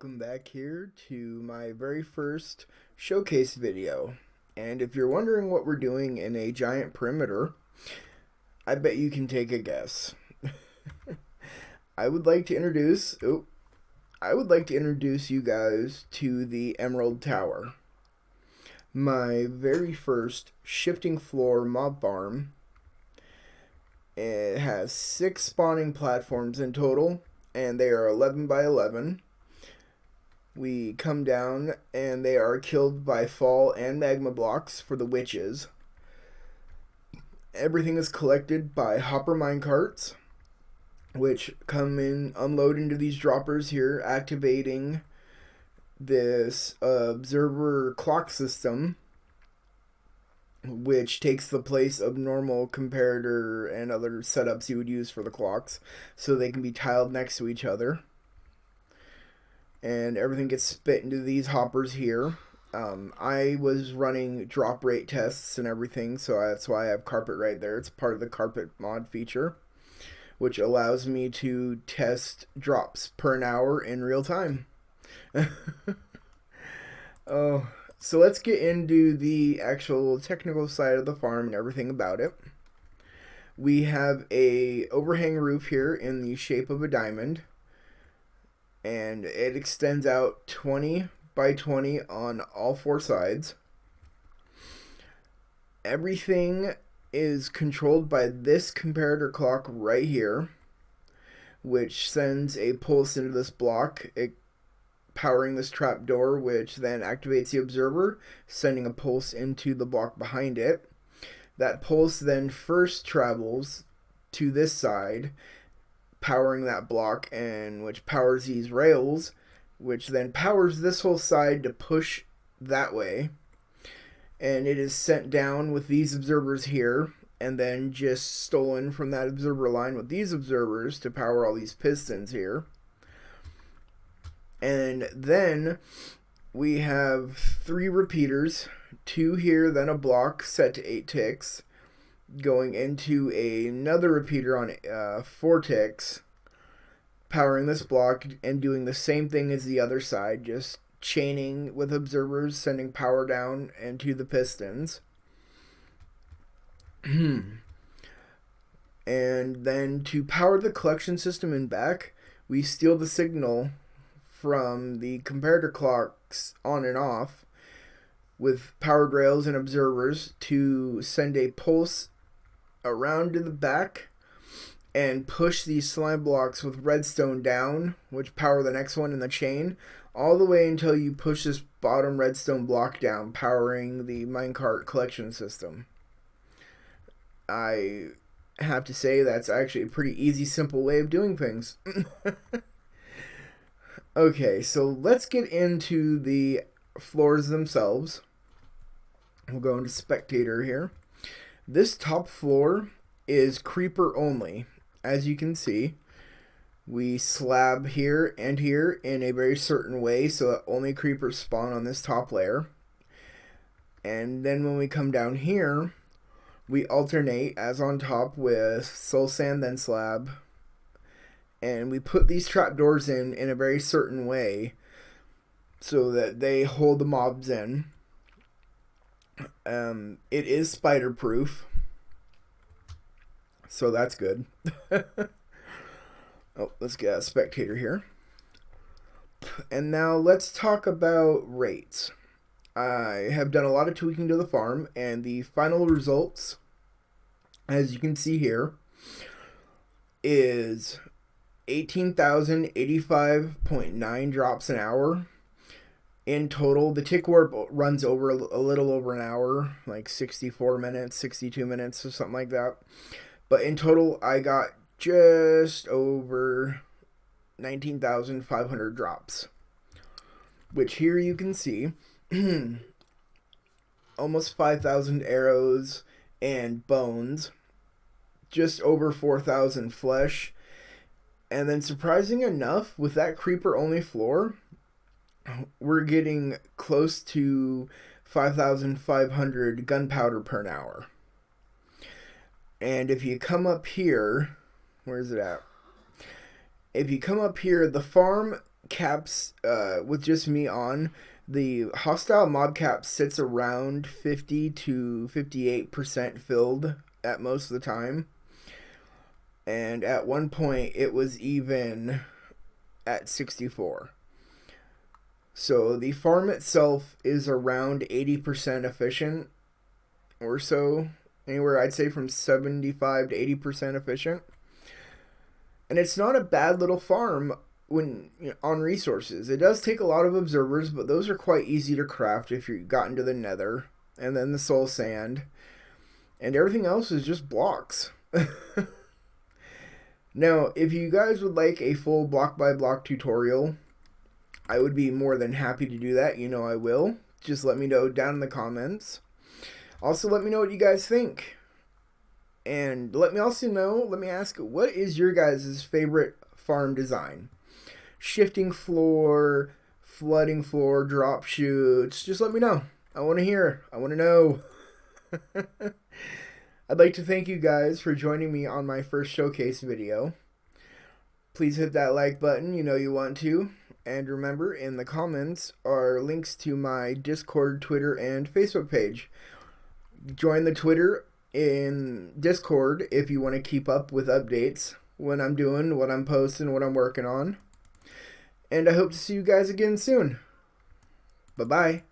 welcome back here to my very first showcase video. And if you're wondering what we're doing in a giant perimeter, I bet you can take a guess. I would like to introduce you guys to the Emerald Tower. My very first shifting floor mob farm. It has 6 spawning platforms in total, and they are 11 by 11. We come down and they are killed by fall and magma blocks for the witches. Everything is collected by hopper minecarts, which come in, unload into these droppers here, activating this observer clock system, which takes the place of normal comparator and other setups you would use for the clocks, so they can be tiled next to each other. And everything gets spit into these hoppers here. I was running drop rate tests and everything, so that's why I have carpet right there. It's part of the carpet mod feature, which allows me to test drops per an hour in real time. Oh, so let's get into the actual technical side of the farm and everything about it. We have a overhang roof here in the shape of a diamond, and it extends out 20 by 20 on all 4 sides. Everything is controlled by this comparator clock right here, which sends a pulse into this block, powering this trap door, which then activates the observer, sending a pulse into the block behind it. That pulse then first travels to this side, powering that block, and which powers these rails, which then powers this whole side to push that way. And it is sent down with these observers here, and then just stolen from that observer line with these observers to power all these pistons here. And then we have 3 repeaters, 2 here, then a block set to 8 ticks, going into another repeater on 4 ticks, powering this block and doing the same thing as the other side, just chaining with observers, sending power down into the pistons. And then to power the collection system and back, we steal the signal from the comparator clocks on and off with powered rails and observers to send a pulse around to the back and push these slime blocks with redstone down, which power the next one in the chain, all the way until you push this bottom redstone block down, powering the minecart collection system. I have to say that's actually a pretty easy, simple way of doing things. Okay, so let's get into the floors themselves. We'll go into spectator here. This top floor is creeper only. As you can see, we slab here and here in a very certain way so that only creepers spawn on this top layer. And then when we come down here, we alternate as on top with soul sand then slab. And we put these trapdoors in a very certain way so that they hold the mobs in. It is spider proof, so that's good. Oh, let's get a spectator here. And now let's talk about rates. I have done a lot of tweaking to the farm, and the final results, as you can see here, is 18,085.9 drops an hour. In total, the tick warp runs over a little over an hour, like 64 minutes, 62 minutes, or something like that. But in total, I got just over 19,500 drops, which here you can see almost 5,000 arrows and bones, just over 4,000 flesh. And then surprising enough, with that creeper only floor, we're getting close to 5,500 gunpowder per an hour. And if you come up here, where is it at? If you come up here, the farm caps, with just me on, the hostile mob cap sits around 50 to 58% filled at most of the time. And at one point, it was even at 64. So the farm itself is around 80% efficient or so. Anywhere I'd say from 75 to 80% efficient. And it's not a bad little farm when on resources. It does take a lot of observers, but those are quite easy to craft if you got into the nether. And then the soul sand. And everything else is just blocks. Now, if you guys would like a full block by block tutorial, I would be more than happy to do that. You know I will. Just let me know down in the comments. Also, let me know what you guys think. And let me ask, what is your guys' favorite farm design? Shifting floor, flooding floor, drop chutes. Just let me know. I want to hear. I want to know. I'd like to thank you guys for joining me on my first showcase video. Please hit that like button, you know you want to. And remember, in the comments are links to my Discord, Twitter, and Facebook page. Join the Twitter in Discord if you want to keep up with updates, what I'm doing, what I'm posting, what I'm working on. And I hope to see you guys again soon. Bye-bye.